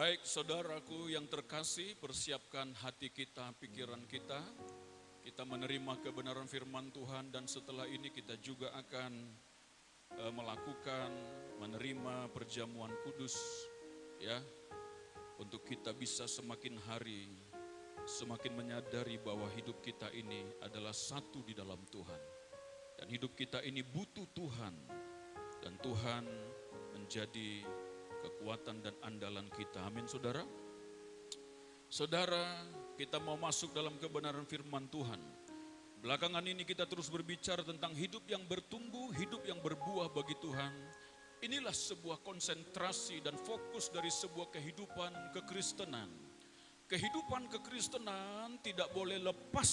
Baik saudaraku yang terkasih, persiapkan hati kita, pikiran kita. Kita menerima kebenaran firman Tuhan dan setelah ini kita juga akan menerima perjamuan kudus. Ya, untuk kita bisa semakin hari, semakin menyadari bahwa hidup kita ini adalah satu di dalam Tuhan. Dan hidup kita ini butuh Tuhan. Dan Tuhan menjadi kekuatan dan andalan kita. Amin saudara. Saudara, kita mau masuk dalam kebenaran firman Tuhan. Belakangan ini kita terus berbicara tentang hidup yang bertumbuh, hidup yang berbuah bagi Tuhan. Inilah sebuah konsentrasi dan fokus dari sebuah kehidupan kekristenan. Kehidupan kekristenan tidak boleh lepas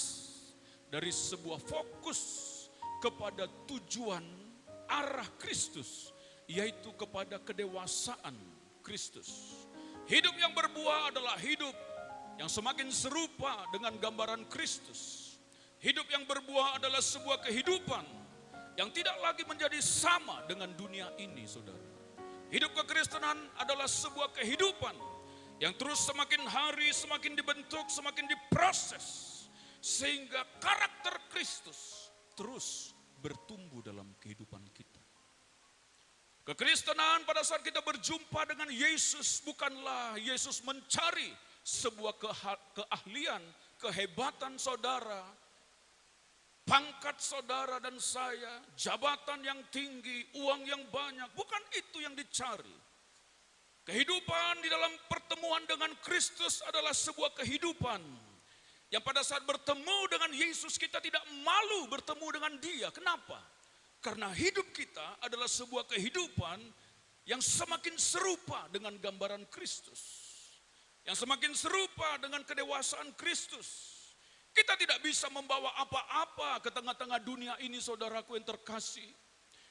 dari sebuah fokus kepada tujuan arah Kristus, yaitu kepada kedewasaan Kristus. Hidup yang berbuah adalah hidup yang semakin serupa dengan gambaran Kristus. Hidup yang berbuah adalah sebuah kehidupan yang tidak lagi menjadi sama dengan dunia ini, saudara. Hidup kekristenan adalah sebuah kehidupan yang terus semakin hari semakin dibentuk, semakin diproses, sehingga karakter Kristus terus bertumbuh dalam kehidupan kita. Kekristenan pada saat kita berjumpa dengan Yesus, bukanlah Yesus mencari sebuah keahlian, kehebatan saudara, pangkat saudara dan saya, jabatan yang tinggi, uang yang banyak. Bukan itu yang dicari. Kehidupan di dalam pertemuan dengan Kristus adalah sebuah kehidupan yang pada saat bertemu dengan Yesus kita tidak malu bertemu dengan Dia. Kenapa? Karena hidup kita adalah sebuah kehidupan yang semakin serupa dengan gambaran Kristus. Yang semakin serupa dengan kedewasaan Kristus. Kita tidak bisa membawa apa-apa ke tengah-tengah dunia ini, saudaraku yang terkasih.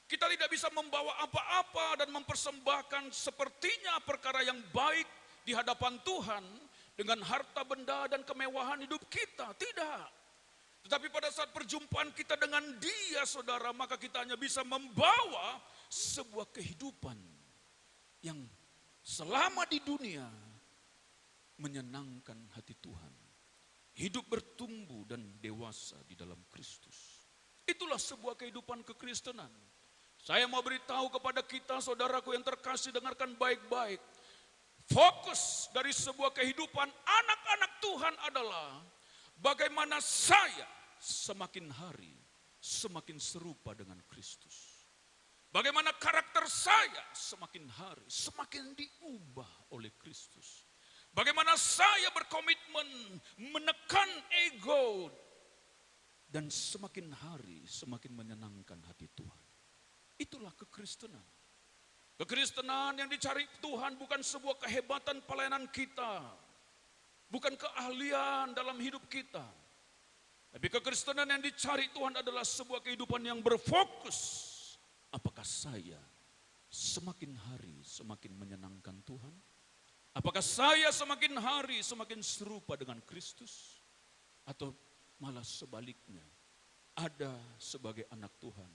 Kita tidak bisa membawa apa-apa dan mempersembahkan sepertinya perkara yang baik di hadapan Tuhan dengan harta benda dan kemewahan hidup kita. Tidak. Tetapi pada saat perjumpaan kita dengan Dia, saudara, maka kita hanya bisa membawa sebuah kehidupan yang selama di dunia menyenangkan hati Tuhan. Hidup bertumbuh dan dewasa di dalam Kristus. Itulah sebuah kehidupan kekristenan. Saya mau beritahu kepada kita, saudaraku yang terkasih, dengarkan baik-baik. Fokus dari sebuah kehidupan anak-anak Tuhan adalah bagaimana saya semakin hari semakin serupa dengan Kristus. Bagaimana karakter saya semakin hari semakin diubah oleh Kristus. Bagaimana saya berkomitmen menekan ego dan semakin hari semakin menyenangkan hati Tuhan. Itulah kekristenan. Kekristenan yang dicari Tuhan bukan sebuah kehebatan pelayanan kita. Bukan keahlian dalam hidup kita. Tapi kekristenan yang dicari Tuhan adalah sebuah kehidupan yang berfokus. Apakah saya semakin hari semakin menyenangkan Tuhan? Apakah saya semakin hari semakin serupa dengan Kristus? Atau malah sebaliknya, ada sebagai anak Tuhan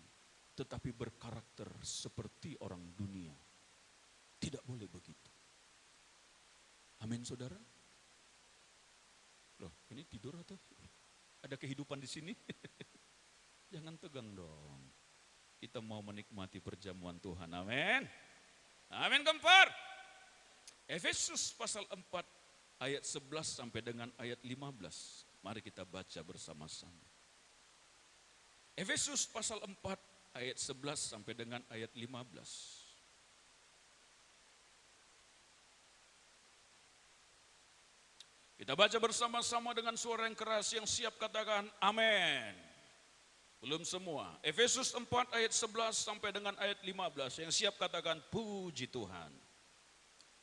tetapi berkarakter seperti orang dunia? Tidak boleh begitu. Amin saudara. Loh, ini tidur atau ada kehidupan di sini? Jangan tegang dong. Kita mau menikmati perjamuan Tuhan. Amin. Amin gempar. Efesus pasal 4 ayat 11 sampai dengan ayat 15. Mari kita baca bersama-sama. Efesus pasal 4 ayat 11 sampai dengan ayat 15. Kita baca bersama-sama dengan suara yang keras, yang siap katakan amin. Belum semua. Efesus 4 ayat 11 sampai dengan ayat 15. Yang siap katakan puji Tuhan.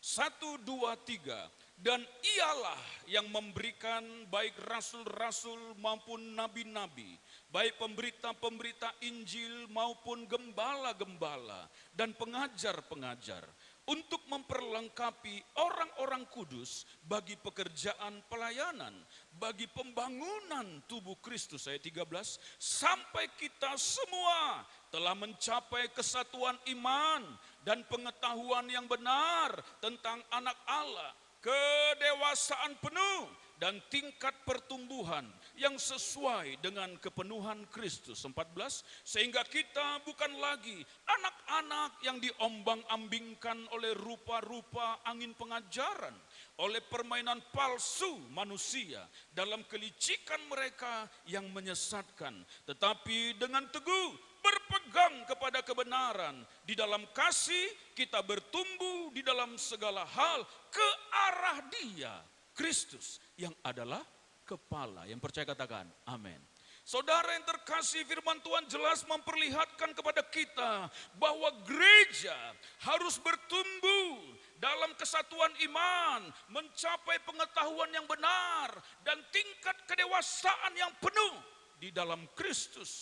1, 2, 3. Dan ialah yang memberikan baik rasul-rasul maupun nabi-nabi, baik pemberita-pemberita Injil maupun gembala-gembala dan pengajar-pengajar, untuk memperlengkapi orang-orang kudus bagi pekerjaan pelayanan, bagi pembangunan tubuh Kristus. Ayat 13, sampai kita semua telah mencapai kesatuan iman dan pengetahuan yang benar tentang anak Allah kedewasaan penuh, dan tingkat pertumbuhan yang sesuai dengan kepenuhan Kristus. 14, sehingga kita bukan lagi anak-anak yang diombang-ambingkan oleh rupa-rupa angin pengajaran, oleh permainan palsu manusia dalam kelicikan mereka yang menyesatkan, tetapi dengan teguh berpegang kepada kebenaran. Di dalam kasih kita bertumbuh di dalam segala hal ke arah Dia, Kristus, yang adalah kepala. Yang percaya katakan amin. Saudara yang terkasih, firman Tuhan jelas memperlihatkan kepada kita bahwa gereja harus bertumbuh dalam kesatuan iman, mencapai pengetahuan yang benar, dan tingkat kedewasaan yang penuh di dalam Kristus,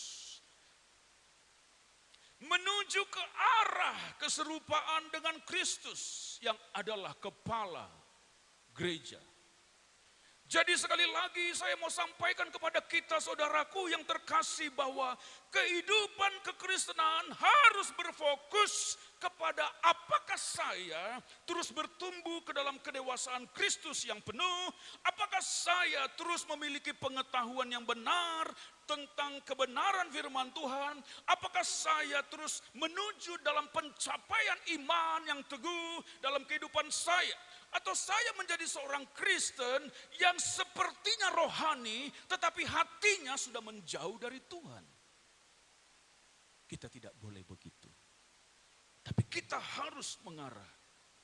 menuju ke arah keserupaan dengan Kristus yang adalah kepala gereja. Jadi sekali lagi saya mau sampaikan kepada kita saudaraku yang terkasih bahwa kehidupan kekristenan harus berfokus kepada apakah saya terus bertumbuh ke dalam kedewasaan Kristus yang penuh, apakah saya terus memiliki pengetahuan yang benar tentang kebenaran firman Tuhan, apakah saya terus menuju dalam pencapaian iman yang teguh dalam kehidupan saya, atau saya menjadi seorang Kristen yang sepertinya rohani tetapi hatinya sudah menjauh dari Tuhan. Kita tidak boleh begitu. Tapi kita harus mengarah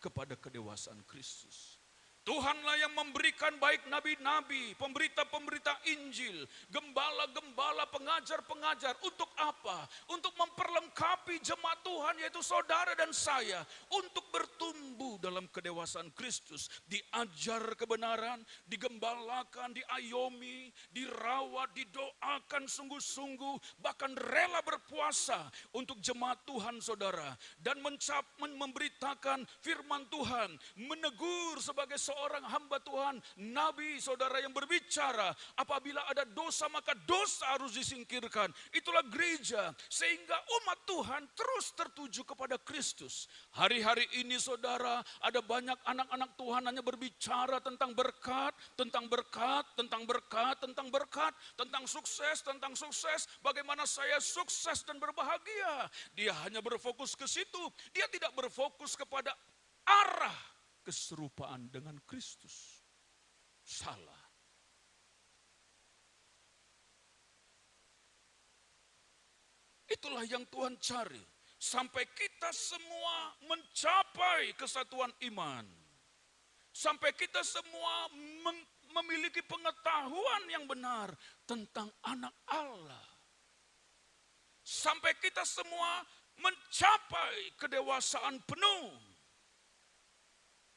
kepada kedewasaan Kristus. Tuhanlah yang memberikan baik nabi-nabi, pemberita-pemberita Injil, gembala-gembala, pengajar-pengajar. Untuk apa? Untuk memperlengkapi jemaat Tuhan, yaitu saudara dan saya, untuk bertumbuh dalam kedewasaan Kristus. Diajar kebenaran, digembalakan, diayomi, dirawat, didoakan sungguh-sungguh, bahkan rela berpuasa untuk jemaat Tuhan saudara. Dan memberitakan firman Tuhan, menegur sebagai seorang hamba Tuhan, nabi saudara yang berbicara, apabila ada dosa maka dosa harus disingkirkan. Itulah gereja, sehingga umat Tuhan terus tertuju kepada Kristus. Hari-hari ini saudara, ada banyak anak-anak Tuhan hanya berbicara tentang berkat, tentang berkat, tentang berkat, tentang berkat, tentang sukses, bagaimana saya sukses dan berbahagia. Dia hanya berfokus ke situ, dia tidak berfokus kepada arah keserupaan dengan Kristus. Salah. Itulah yang Tuhan cari. Sampai kita semua mencapai kesatuan iman. Sampai kita semua memiliki pengetahuan yang benar tentang anak Allah. Sampai kita semua mencapai kedewasaan penuh.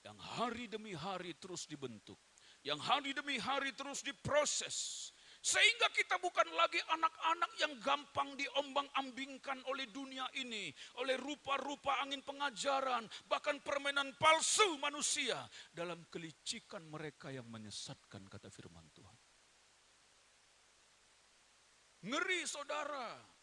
Yang hari demi hari terus dibentuk. Yang hari demi hari terus diproses. Sehingga kita bukan lagi anak-anak yang gampang diombang-ambingkan oleh dunia ini. Oleh rupa-rupa angin pengajaran. Bahkan permainan palsu manusia. Dalam kelicikan mereka yang menyesatkan, kata firman Tuhan. Ngeri saudara.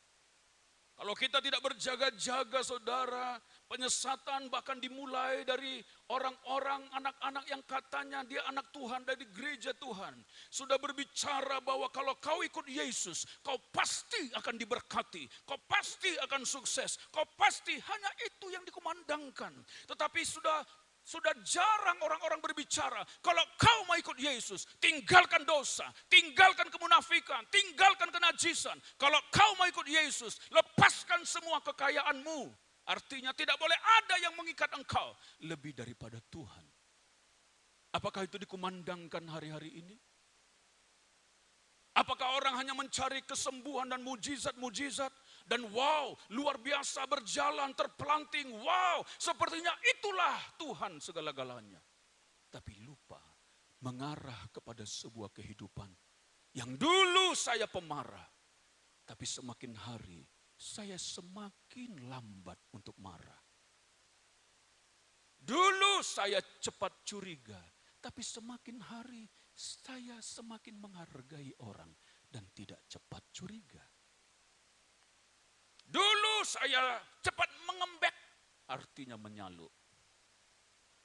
Kalau kita tidak berjaga-jaga saudara, penyesatan bahkan dimulai dari orang-orang, anak-anak yang katanya dia anak Tuhan dari gereja Tuhan. Sudah berbicara bahwa kalau kau ikut Yesus, kau pasti akan diberkati, kau pasti akan sukses, kau pasti, hanya itu yang dikumandangkan. Tetapi sudah jarang orang-orang berbicara, kalau kau mau ikut Yesus, tinggalkan dosa, tinggalkan kemunafikan, tinggalkan kenajisan. Kalau kau mau ikut Yesus, lepaskan semua kekayaanmu. Artinya tidak boleh ada yang mengikat engkau lebih daripada Tuhan. Apakah itu dikumandangkan hari-hari ini? Apakah orang hanya mencari kesembuhan dan mujizat-mujizat? Dan wow, luar biasa berjalan, terpelanting. Wow, sepertinya itulah Tuhan segala-galanya. Tapi lupa mengarah kepada sebuah kehidupan yang dulu saya pemarah. Tapi semakin hari saya semakin lambat untuk marah. Dulu saya cepat curiga. Tapi semakin hari saya semakin menghargai orang dan tidak cepat curiga. Dulu saya cepat mengembek, artinya menyaluk.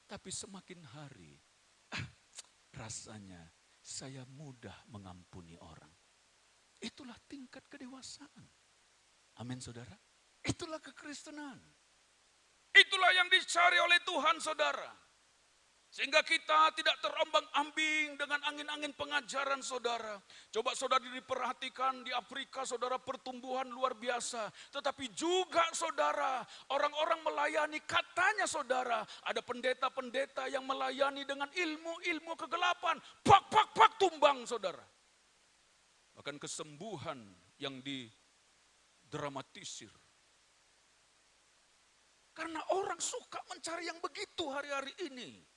Tapi semakin hari rasanya saya mudah mengampuni orang. Itulah tingkat kedewasaan. Amin saudara. Itulah kekristenan. Itulah yang dicari oleh Tuhan saudara. Sehingga kita tidak terombang-ambing dengan angin-angin pengajaran saudara. Coba saudara diperhatikan di Afrika saudara, pertumbuhan luar biasa. Tetapi juga saudara, orang-orang melayani, katanya saudara, ada pendeta-pendeta yang melayani dengan ilmu-ilmu kegelapan. Pak, tumbang saudara. Bahkan kesembuhan yang didramatisir. Karena orang suka mencari yang begitu hari-hari ini.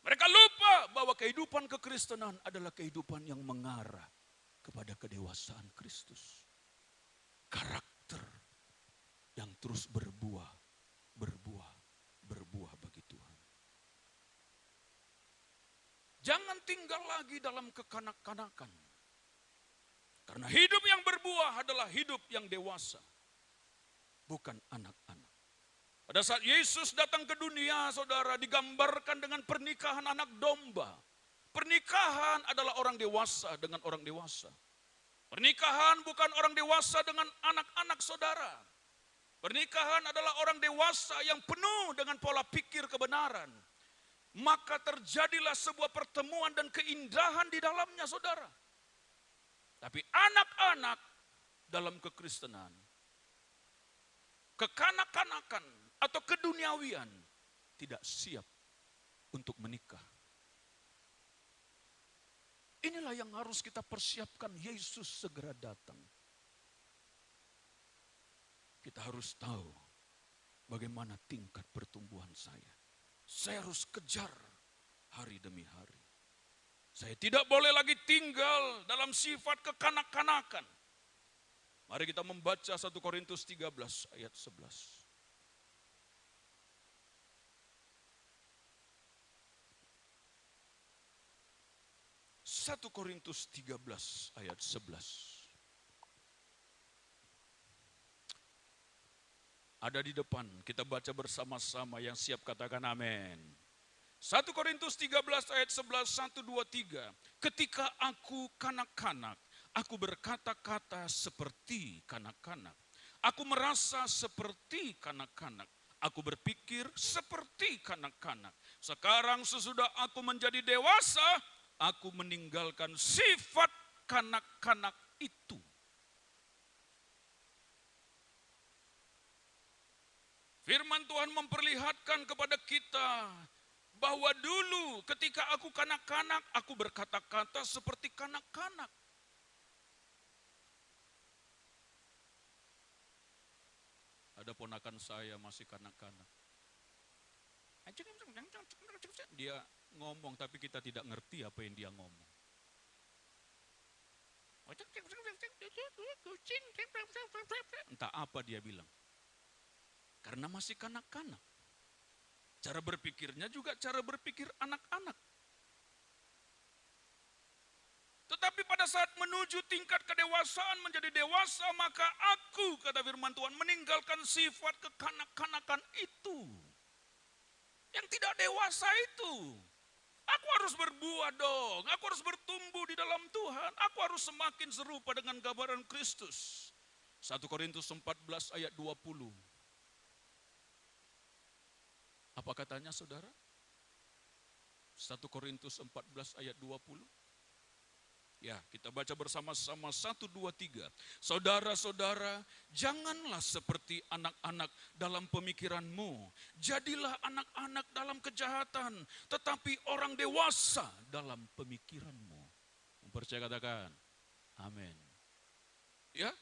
Mereka lupa bahwa kehidupan kekristenan adalah kehidupan yang mengarah kepada kedewasaan Kristus. Karakter yang terus berbuah bagi Tuhan. Jangan tinggal lagi dalam kekanak-kanakan. Karena hidup yang berbuah adalah hidup yang dewasa. Bukan anak-anak. Pada saat Yesus datang ke dunia, saudara, digambarkan dengan pernikahan anak domba. Pernikahan adalah orang dewasa dengan orang dewasa. Pernikahan bukan orang dewasa dengan anak-anak saudara. Pernikahan adalah orang dewasa yang penuh dengan pola pikir kebenaran. Maka terjadilah sebuah pertemuan dan keindahan di dalamnya saudara. Tapi anak-anak dalam kekristenan, kekanak-kanakan, atau keduniawian tidak siap untuk menikah. Inilah yang harus kita persiapkan. Yesus segera datang. Kita harus tahu bagaimana tingkat pertumbuhan saya. Saya harus kejar hari demi hari. Saya tidak boleh lagi tinggal dalam sifat kekanak-kanakan. Mari kita membaca 1 Korintus 13 ayat 11. 1 Korintus 13 ayat 11. Ada di depan, kita baca bersama-sama, yang siap katakan amin. 1 Korintus 13 ayat 11, 1, 2, 3. Ketika aku kanak-kanak, aku berkata-kata seperti kanak-kanak. Aku merasa seperti kanak-kanak. Aku berpikir seperti kanak-kanak. Sekarang sesudah aku menjadi dewasa, aku meninggalkan sifat kanak-kanak itu. Firman Tuhan memperlihatkan kepada kita bahwa dulu ketika aku kanak-kanak, aku berkata-kata seperti kanak-kanak. Ada ponakan saya masih kanak-kanak. Dia ngomong tapi kita tidak ngerti apa yang dia ngomong. Entah apa dia bilang. Karena masih kanak-kanak. Cara berpikirnya juga cara berpikir anak-anak. Tetapi pada saat menuju tingkat kedewasaan, menjadi dewasa, maka aku, kata firman Tuhan, meninggalkan sifat kekanak-kanakan itu. Yang tidak dewasa itu. Aku harus berbuah dong, aku harus bertumbuh di dalam Tuhan, aku harus semakin serupa dengan gambaran Kristus. 1 Korintus 14 ayat 20. Apa katanya saudara? 1 Korintus 14 ayat 20. Ya, kita baca bersama-sama 1, 2, 3. Saudara-saudara, janganlah seperti anak-anak dalam pemikiranmu. Jadilah anak-anak dalam kejahatan, tetapi orang dewasa dalam pemikiranmu. Percaya katakan, amin. Ya,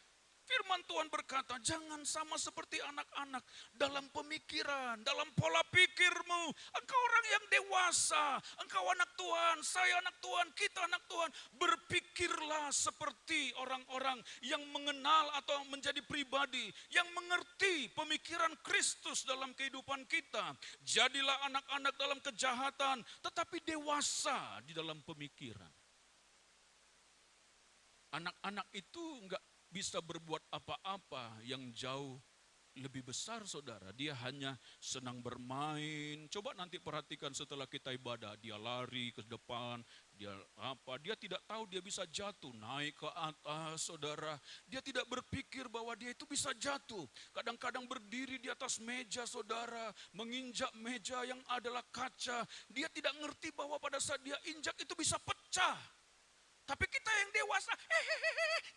firman Tuhan berkata, jangan sama seperti anak-anak dalam pemikiran, dalam pola pikirmu. Engkau orang yang dewasa, engkau anak Tuhan, saya anak Tuhan, kita anak Tuhan. Berpikirlah seperti orang-orang yang mengenal atau menjadi pribadi, yang mengerti pemikiran Kristus dalam kehidupan kita. Jadilah anak-anak dalam kejahatan, tetapi dewasa di dalam pemikiran. Anak-anak itu enggak bisa berbuat apa-apa yang jauh lebih besar saudara. Dia hanya senang bermain. Coba nanti perhatikan setelah kita ibadah, dia lari ke depan, dia tidak tahu dia bisa jatuh, naik ke atas saudara. Dia tidak berpikir bahwa dia itu bisa jatuh. Kadang-kadang berdiri di atas meja saudara, menginjak meja yang adalah kaca. Dia tidak ngerti bahwa pada saat dia injak itu bisa pecah. Tapi kita yang dewasa,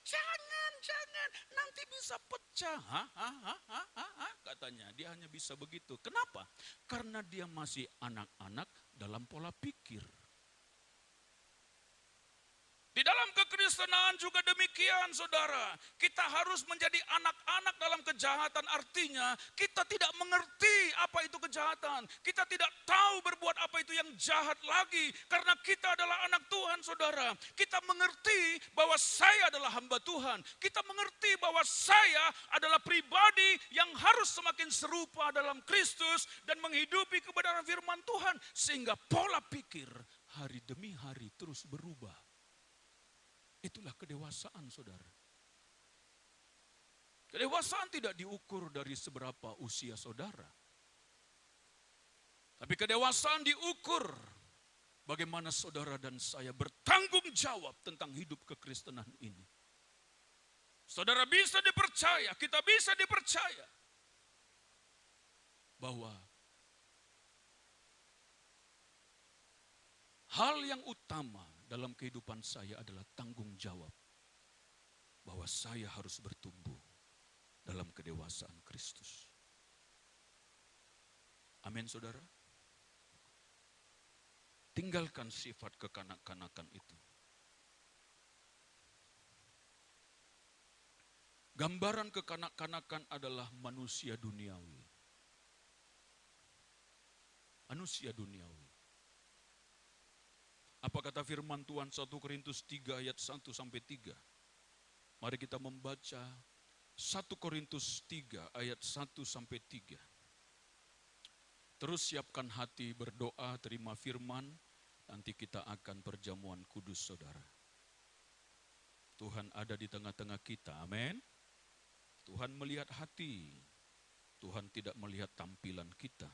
jangan, nanti bisa pecah. Katanya, dia hanya bisa begitu. Kenapa? Karena dia masih anak-anak dalam pola pikir. Di dalam kekristenan juga demikian saudara. Kita harus menjadi anak-anak dalam kejahatan. Artinya kita tidak mengerti apa itu kejahatan. Kita tidak tahu berbuat apa itu yang jahat lagi. Karena kita adalah anak Tuhan saudara. Kita mengerti bahwa saya adalah hamba Tuhan. Kita mengerti bahwa saya adalah pribadi yang harus semakin serupa dalam Kristus. Dan menghidupi kebenaran firman Tuhan. Sehingga pola pikir hari demi hari terus berubah. Itulah kedewasaan saudara. Kedewasaan tidak diukur dari seberapa usia saudara. Tapi kedewasaan diukur bagaimana saudara dan saya bertanggung jawab tentang hidup kekristenan ini. Saudara bisa dipercaya, kita bisa dipercaya bahwa hal yang utama dalam kehidupan saya adalah tanggung jawab bahwa saya harus bertumbuh dalam kedewasaan Kristus. Amin saudara. Tinggalkan sifat kekanak-kanakan itu. Gambaran kekanak-kanakan adalah manusia duniawi. Manusia duniawi. Apa kata firman Tuhan 1 Korintus 3 ayat 1 sampai 3? Mari kita membaca 1 Korintus 3 ayat 1 sampai 3. Terus siapkan hati berdoa, terima firman, nanti kita akan perjamuan kudus saudara. Tuhan ada di tengah-tengah kita, amin. Tuhan melihat hati, Tuhan tidak melihat tampilan kita.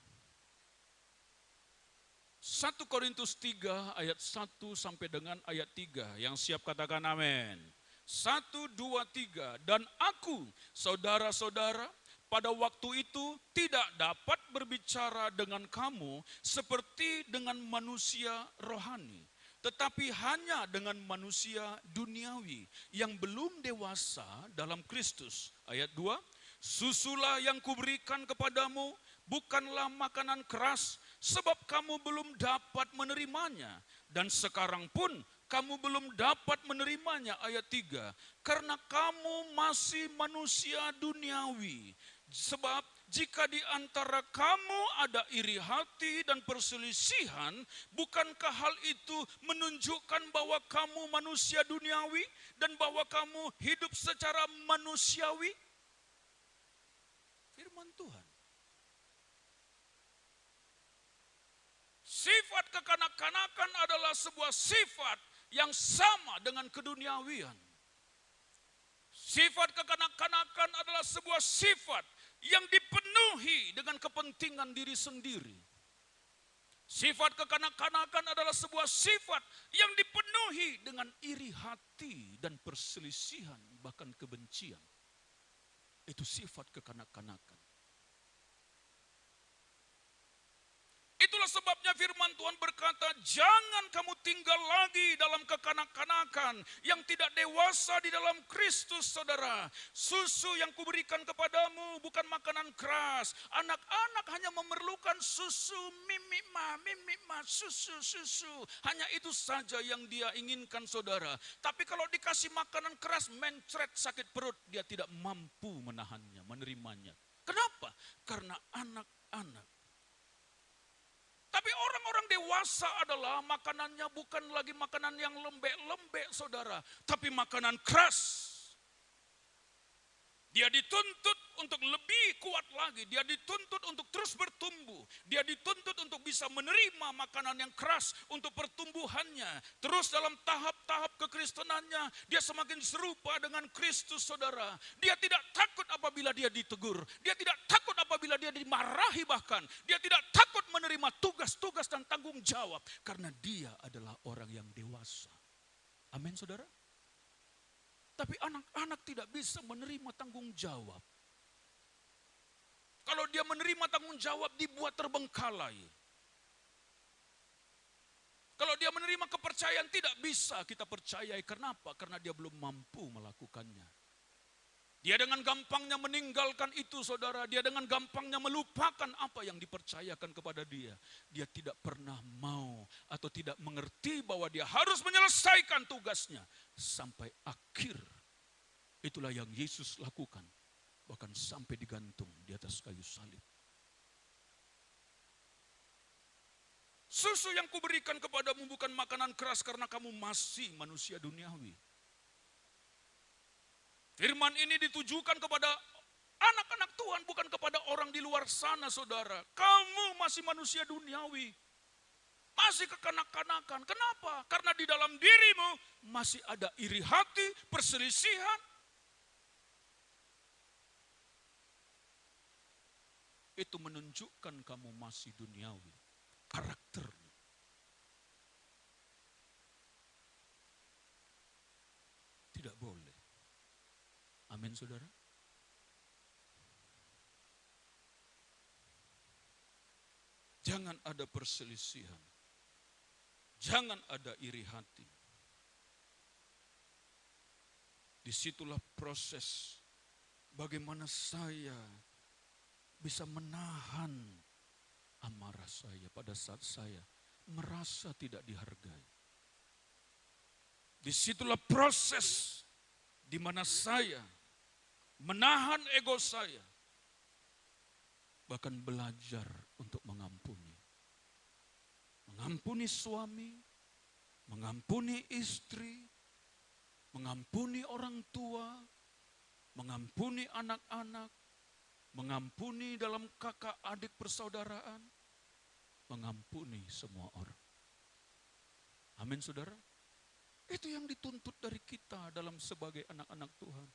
1 Korintus 3 ayat 1 sampai dengan ayat 3. Yang siap katakan amin. 1, 2, 3. Dan aku, saudara-saudara, pada waktu itu tidak dapat berbicara dengan kamu seperti dengan manusia rohani. Tetapi hanya dengan manusia duniawi yang belum dewasa dalam Kristus. Ayat 2. Susulah yang kuberikan kepadamu bukanlah makanan keras, sebab kamu belum dapat menerimanya. Dan sekarang pun kamu belum dapat menerimanya. Ayat 3. Karena kamu masih manusia duniawi. Sebab jika di antara kamu ada iri hati dan perselisihan, bukankah hal itu menunjukkan bahwa kamu manusia duniawi dan bahwa kamu hidup secara manusiawi? Firman Tuhan. Sifat kekanak-kanakan adalah sebuah sifat yang sama dengan keduniawian. Sifat kekanak-kanakan adalah sebuah sifat yang dipenuhi dengan kepentingan diri sendiri. Sifat kekanak-kanakan adalah sebuah sifat yang dipenuhi dengan iri hati dan perselisihan, bahkan kebencian. Itu sifat kekanak-kanakan. Itulah sebabnya firman Tuhan berkata, jangan kamu tinggal lagi dalam kekanak-kanakan yang tidak dewasa di dalam Kristus, saudara. Susu yang kuberikan kepadamu bukan makanan keras. Anak-anak hanya memerlukan susu, mimima, susu. Hanya itu saja yang dia inginkan, saudara. Tapi kalau dikasih makanan keras, mencret, sakit perut, dia tidak mampu menahannya, menerimanya. Kenapa? Karena anak-anak. Tapi orang-orang dewasa adalah makanannya bukan lagi makanan yang lembek-lembek, saudara. Tapi makanan keras. Dia dituntut untuk lebih kuat lagi. Dia dituntut untuk terus bertumbuh. Dia dituntut untuk bisa menerima makanan yang keras untuk pertumbuhannya. Terus dalam tahap-tahap kekristenannya, dia semakin serupa dengan Kristus, saudara. Dia tidak takut apabila dia ditegur. Dia tidak takut apabila dia dimarahi bahkan. Dia tidak takut menerima tugas-tugas dan tanggung jawab. Karena dia adalah orang yang dewasa. Amin, saudara. Tapi anak-anak tidak bisa menerima tanggung jawab. Kalau dia menerima tanggung jawab, dibuat terbengkalai. Kalau dia menerima kepercayaan, tidak bisa kita percayai. Kenapa? Karena dia belum mampu melakukannya. Dia dengan gampangnya meninggalkan itu, saudara. Dia dengan gampangnya melupakan apa yang dipercayakan kepada dia. Dia tidak pernah mau atau tidak mengerti bahwa dia harus menyelesaikan tugasnya sampai akhir. Itulah yang Yesus lakukan. Bahkan sampai digantung di atas kayu salib. Susu yang kuberikan kepadamu bukan makanan keras karena kamu masih manusia duniawi. Firman ini ditujukan kepada anak-anak Tuhan, bukan kepada orang di luar sana, saudara. Kamu masih manusia duniawi. Masih kekanak-kanakan. Kenapa? Karena di dalam dirimu masih ada iri hati, perselisihan. Itu menunjukkan kamu masih duniawi. Karakternya. Tidak boleh. Amin, saudara. Jangan ada perselisihan. Jangan ada iri hati. Disitulah proses bagaimana saya bisa menahan amarah saya pada saat saya merasa tidak dihargai. Disitulah proses di mana saya menahan ego saya, bahkan belajar untuk mengampuni. Mengampuni suami, mengampuni istri, mengampuni orang tua, mengampuni anak-anak, mengampuni dalam kakak adik persaudaraan, mengampuni semua orang. Amin, saudara. Itu yang dituntut dari kita dalam sebagai anak-anak Tuhan.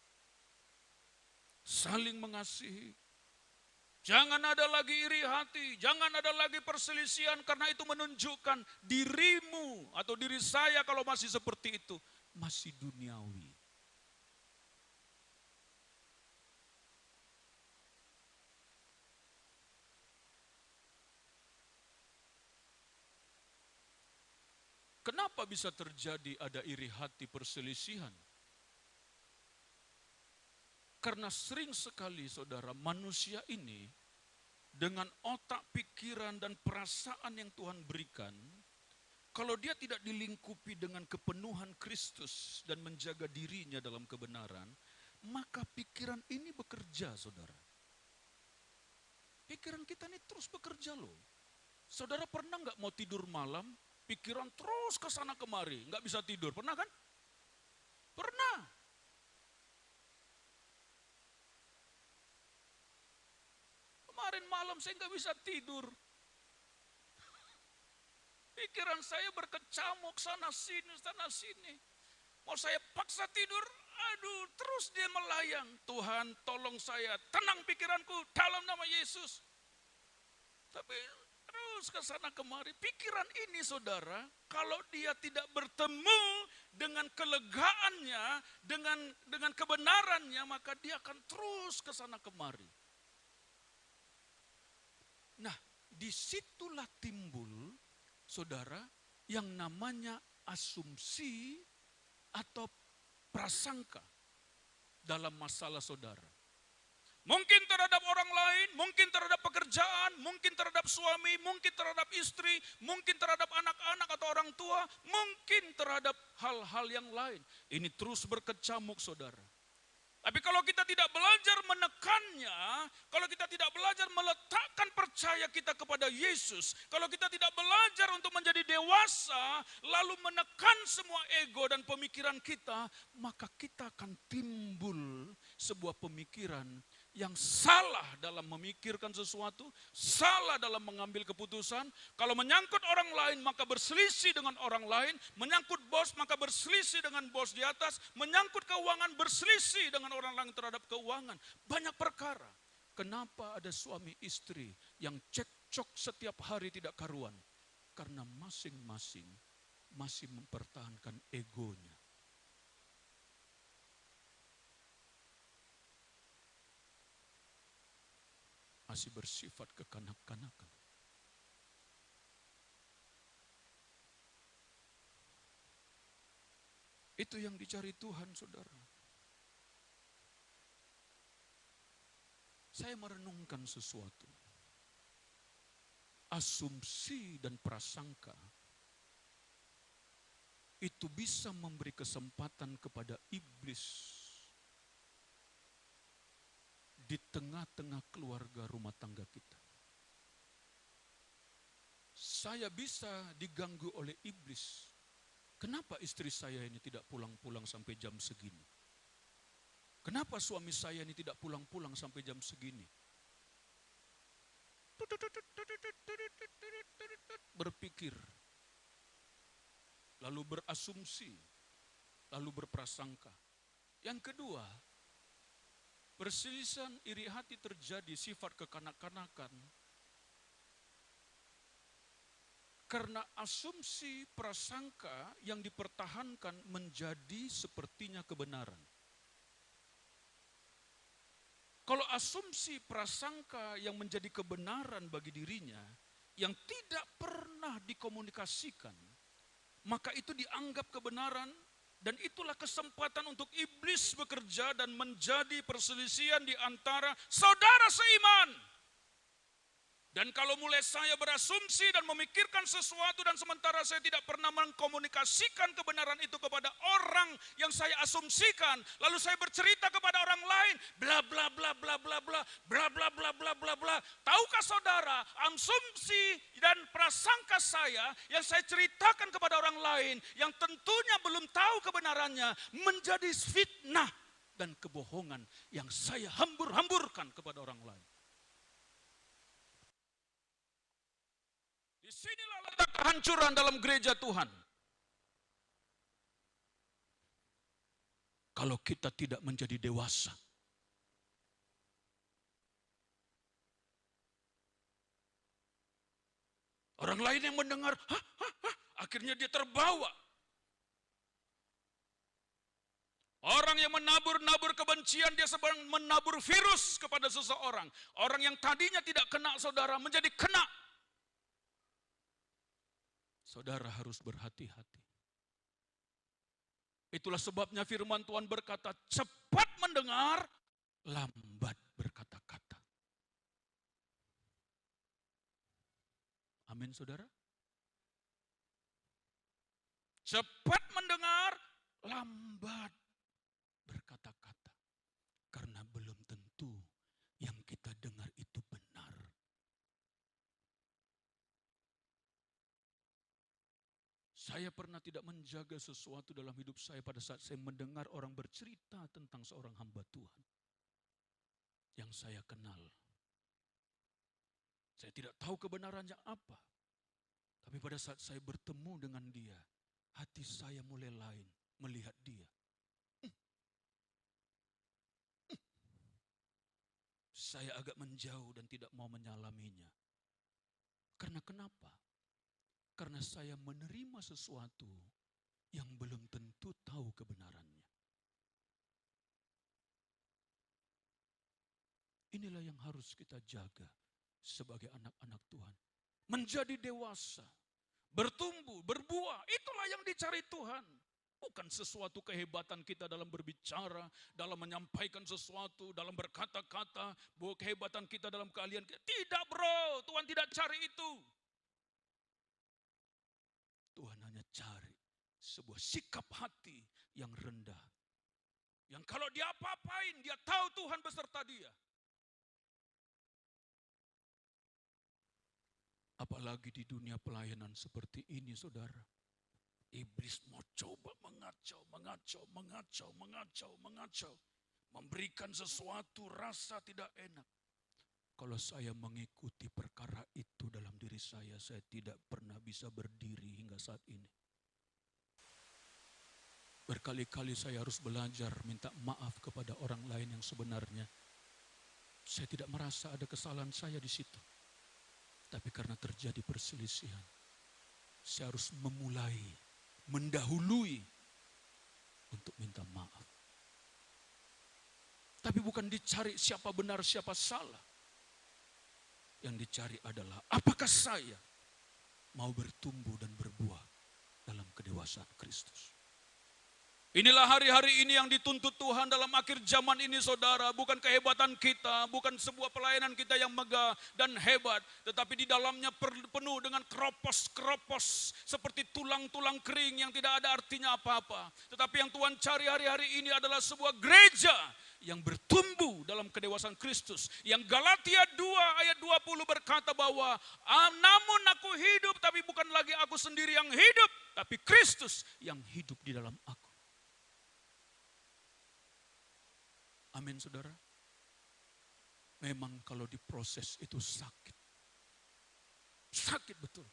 Saling mengasihi. Jangan ada lagi iri hati, jangan ada lagi perselisihan karena itu menunjukkan dirimu atau diri saya kalau masih seperti itu, masih duniawi. Kenapa bisa terjadi ada iri hati perselisihan? Karena sering sekali, saudara, manusia ini dengan otak, pikiran, dan perasaan yang Tuhan berikan, kalau dia tidak dilingkupi dengan kepenuhan Kristus dan menjaga dirinya dalam kebenaran, maka pikiran ini bekerja, saudara. Pikiran kita ini terus bekerja loh. Saudara pernah nggak mau tidur malam, pikiran terus ke sana kemari, nggak bisa tidur, pernah kan? Pernah. Kemarin malam saya nggak bisa tidur. Pikiran saya berkecamuk sana sini. Mau saya paksa tidur, aduh terus dia melayang. Tuhan tolong saya, tenang pikiranku dalam nama Yesus. Tapi terus ke sana kemari. Pikiran ini, saudara, kalau dia tidak bertemu dengan kelegaannya, dengan kebenarannya, maka dia akan terus ke sana kemari. Nah, disitulah timbul, saudara, yang namanya asumsi atau prasangka dalam masalah saudara. Mungkin terhadap orang lain, mungkin terhadap pekerjaan, mungkin terhadap suami, mungkin terhadap istri, mungkin terhadap anak-anak atau orang tua, mungkin terhadap hal-hal yang lain. Ini terus berkecamuk, saudara. Tapi kalau kita tidak belajar menekannya, kalau kita tidak belajar meletakkan percaya kita kepada Yesus, kalau kita tidak belajar untuk menjadi dewasa, lalu menekan semua ego dan pemikiran kita, maka kita akan timbul sebuah pemikiran yang salah dalam memikirkan sesuatu, salah dalam mengambil keputusan. Kalau menyangkut orang lain maka berselisih dengan orang lain, menyangkut bos maka berselisih dengan bos di atas, menyangkut keuangan berselisih dengan orang lain terhadap keuangan. Banyak perkara. Kenapa ada suami istri yang cekcok setiap hari tidak karuan? Karena masing-masing masih mempertahankan egonya. Masih bersifat kekanak-kanakan. Itu yang dicari Tuhan, saudara. Saya merenungkan sesuatu. Asumsi dan prasangka itu bisa memberi kesempatan kepada iblis di tengah-tengah keluarga rumah tangga kita. Saya bisa diganggu oleh iblis. Kenapa istri saya ini tidak pulang-pulang sampai jam segini? Kenapa suami saya ini tidak pulang-pulang sampai jam segini? Berpikir, lalu berasumsi, lalu berprasangka. Yang kedua, perselisihan iri hati terjadi, sifat kekanak-kanakan karena asumsi prasangka yang dipertahankan menjadi sepertinya kebenaran. Kalau asumsi prasangka yang menjadi kebenaran bagi dirinya yang tidak pernah dikomunikasikan, maka itu dianggap kebenaran. Dan itulah kesempatan untuk iblis bekerja dan menjadi perselisihan di antara saudara seiman. Dan kalau mulai saya berasumsi dan memikirkan sesuatu dan sementara saya tidak pernah mengkomunikasikan kebenaran itu kepada orang yang saya asumsikan, lalu saya bercerita kepada orang lain, bla bla bla bla bla bla bla bla bla bla bla bla. Tahukah saudara, asumsi dan prasangka saya yang saya ceritakan kepada orang lain yang tentunya belum tahu kebenarannya menjadi fitnah dan kebohongan yang saya hambur-hamburkan kepada orang lain. Disinilah letak kehancuran dalam gereja Tuhan. Kalau kita tidak menjadi dewasa. Orang lain yang mendengar, akhirnya dia terbawa. Orang yang menabur kebencian, dia sedang menabur virus kepada seseorang. Orang yang tadinya tidak kena, saudara, menjadi kena. Saudara harus berhati-hati. Itulah sebabnya firman Tuhan berkata, cepat mendengar, lambat berkata-kata. Amin, saudara. Cepat mendengar, lambat berkata-kata. Karena belum tentu yang kita dengar itu benar. Saya pernah tidak menjaga sesuatu dalam hidup saya pada saat saya mendengar orang bercerita tentang seorang hamba Tuhan yang saya kenal. Saya tidak tahu kebenarannya apa. Tapi pada saat saya bertemu dengan dia, hati saya mulai lain melihat dia. Saya agak menjauh dan tidak mau menyalaminya. Karena kenapa? Karena saya menerima sesuatu yang belum tentu tahu kebenarannya. Inilah yang harus kita jaga sebagai anak-anak Tuhan. Menjadi dewasa, bertumbuh, berbuah, itulah yang dicari Tuhan. Bukan sesuatu kehebatan kita dalam berbicara, dalam menyampaikan sesuatu, dalam berkata-kata, bahwa kehebatan kita dalam keahlian. Tidak bro, Tuhan tidak cari itu. Tuhan hanya cari sebuah sikap hati yang rendah, Yang kalau dia apa-apain, dia tahu Tuhan beserta dia. Apalagi di dunia pelayanan seperti ini, saudara. Iblis mau coba mengacau. Memberikan sesuatu rasa tidak enak. Kalau saya mengikuti perkara itu dalam diri saya tidak pernah bisa berdiri hingga saat ini. Berkali-kali saya harus belajar minta maaf kepada orang lain yang sebenarnya saya tidak merasa ada kesalahan saya di situ. Tapi karena terjadi perselisihan, saya harus mendahului untuk minta maaf. Tapi bukan dicari siapa benar, siapa salah. Yang dicari adalah apakah saya mau bertumbuh dan berbuah dalam kedewasaan Kristus. Inilah hari-hari ini yang dituntut Tuhan dalam akhir zaman ini, saudara. Bukan kehebatan kita, bukan sebuah pelayanan kita yang megah dan hebat. Tetapi di dalamnya penuh dengan keropos-keropos seperti tulang-tulang kering yang tidak ada artinya apa-apa. Tetapi yang Tuhan cari hari-hari ini adalah sebuah gereja yang bertumbuh dalam kedewasaan Kristus. Yang Galatia 2 ayat 20 berkata bahwa namun aku hidup, tapi bukan lagi aku sendiri yang hidup, tapi Kristus yang hidup di dalam aku. Amin, saudara. Memang kalau diproses itu sakit. Sakit betul.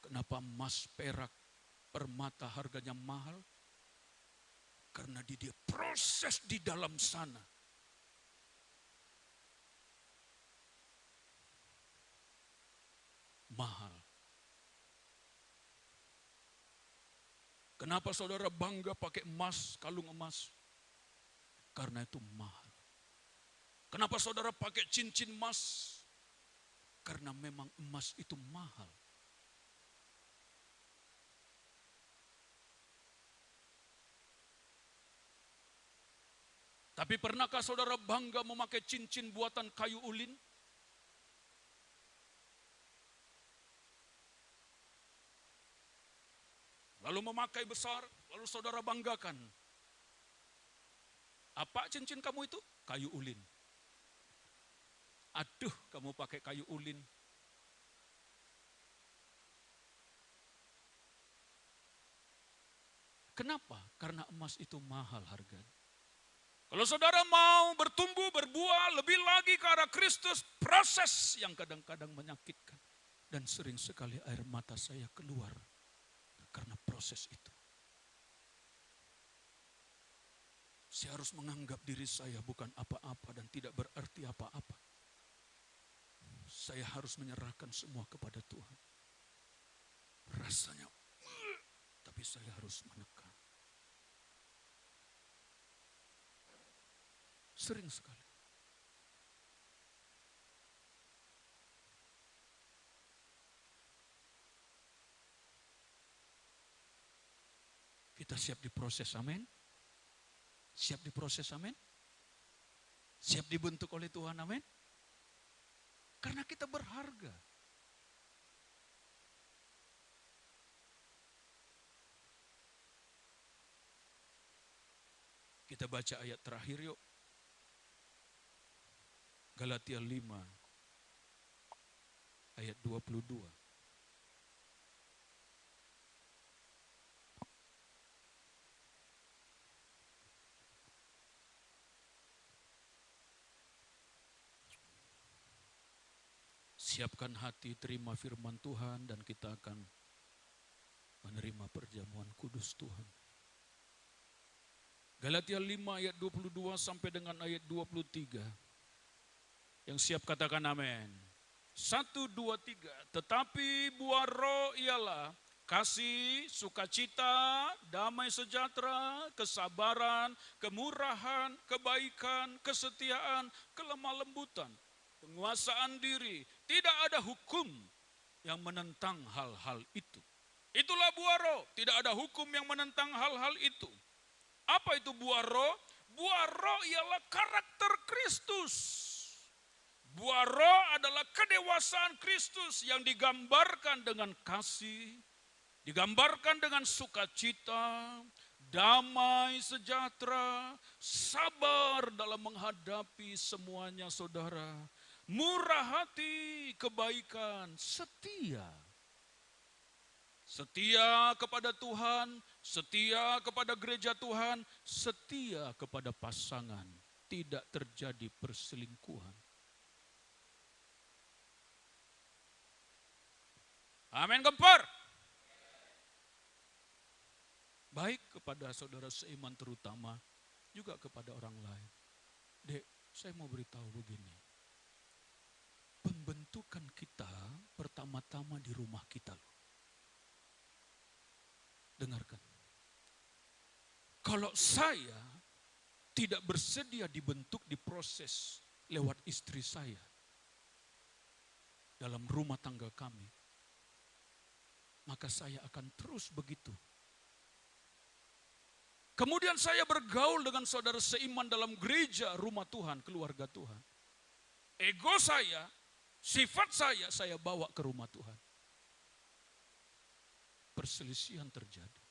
Kenapa emas, perak, permata harganya mahal? Karena dia proses di dalam sana. Mahal. Kenapa saudara bangga pakai emas, kalung emas? Karena itu mahal. Kenapa saudara pakai cincin emas? Karena memang emas itu mahal. Tapi pernahkah saudara bangga memakai cincin buatan kayu ulin? Lalu memakai besar, lalu saudara banggakan. Apa cincin kamu itu? Kayu ulin. Aduh, kamu pakai kayu ulin. Kenapa? Karena emas itu mahal harganya. Kalau saudara mau bertumbuh, berbuah, lebih lagi ke arah Kristus, proses yang kadang-kadang menyakitkan. Dan sering sekali air mata saya keluar. Karena proses itu. Saya harus menganggap diri saya bukan apa-apa dan tidak berarti apa-apa. Saya harus menyerahkan semua kepada Tuhan. Rasanya, tapi saya harus menekan. Sering sekali. Kita siap diproses, amin. Siap diproses, amin. Siap dibentuk oleh Tuhan, amin. Karena kita berharga. Kita baca ayat terakhir yuk. Galatia 5 ayat 22. Siapkan hati, terima firman Tuhan dan kita akan menerima perjamuan kudus Tuhan. Galatia 5 ayat 22 sampai dengan ayat 23. Yang siap katakan amin. 1, 2, 3. Tetapi buah roh ialah kasih, sukacita, damai sejahtera, kesabaran, kemurahan, kebaikan, kesetiaan, kelemah lembutan, penguasaan diri. Tidak ada hukum yang menentang hal-hal itu. Itulah buah roh. Tidak ada hukum yang menentang hal-hal itu. Apa itu buah roh? Buah roh ialah karakter Kristus. Buah roh adalah kedewasaan Kristus yang digambarkan dengan kasih, Digambarkan dengan sukacita, damai sejahtera, sabar dalam menghadapi semuanya saudara. Murah hati, kebaikan, setia. Setia kepada Tuhan, setia kepada gereja Tuhan, setia kepada pasangan. Tidak terjadi perselingkuhan. Amin, gempar. Baik kepada saudara seiman terutama, juga kepada orang lain. Dek, saya mau beritahu begini. Pembentukan kita pertama-tama di rumah kita loh. Dengarkan. Kalau saya tidak bersedia dibentuk, diproses lewat istri saya dalam rumah tangga kami, maka saya akan terus begitu. Kemudian saya bergaul dengan saudara seiman dalam gereja, rumah Tuhan, keluarga Tuhan. Ego saya, sifat saya bawa ke rumah Tuhan. Perselisihan terjadi.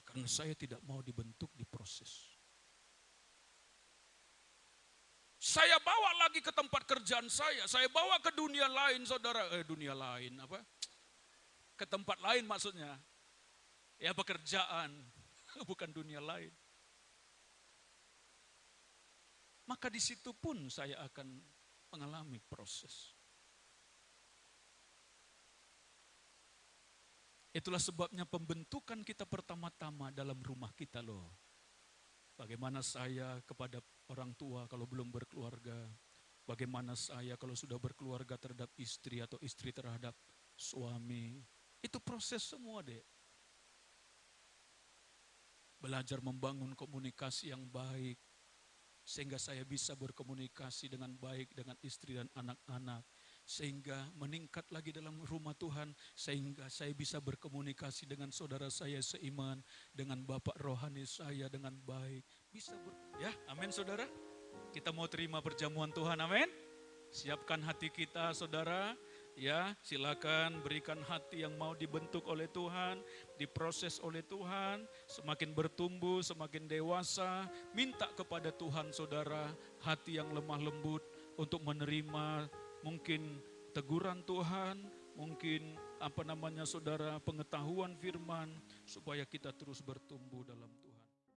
Karena saya tidak mau dibentuk, diproses. Saya bawa lagi ke tempat kerjaan saya bawa ke dunia lain, saudara. Dunia lain apa? Ke tempat lain maksudnya. Ya pekerjaan, bukan dunia lain. Maka di situ pun saya akan mengalami proses. Itulah sebabnya pembentukan kita pertama-tama dalam rumah kita loh. Bagaimana saya kepada orang tua kalau belum berkeluarga. Bagaimana saya kalau sudah berkeluarga terhadap istri atau istri terhadap suami. Itu proses semua deh. Belajar membangun komunikasi yang baik. Sehingga saya bisa berkomunikasi dengan baik dengan istri dan anak-anak. Sehingga meningkat lagi dalam rumah Tuhan. Sehingga saya bisa berkomunikasi dengan saudara saya seiman. Dengan bapak rohani saya dengan baik. Ya, amin saudara. Kita mau terima perjamuan Tuhan, amin. Siapkan hati kita saudara. Ya, silakan berikan hati yang mau dibentuk oleh Tuhan, diproses oleh Tuhan, semakin bertumbuh, semakin dewasa, minta kepada Tuhan saudara, hati yang lemah lembut untuk menerima mungkin teguran Tuhan, mungkin saudara pengetahuan firman, supaya kita terus bertumbuh dalam Tuhan.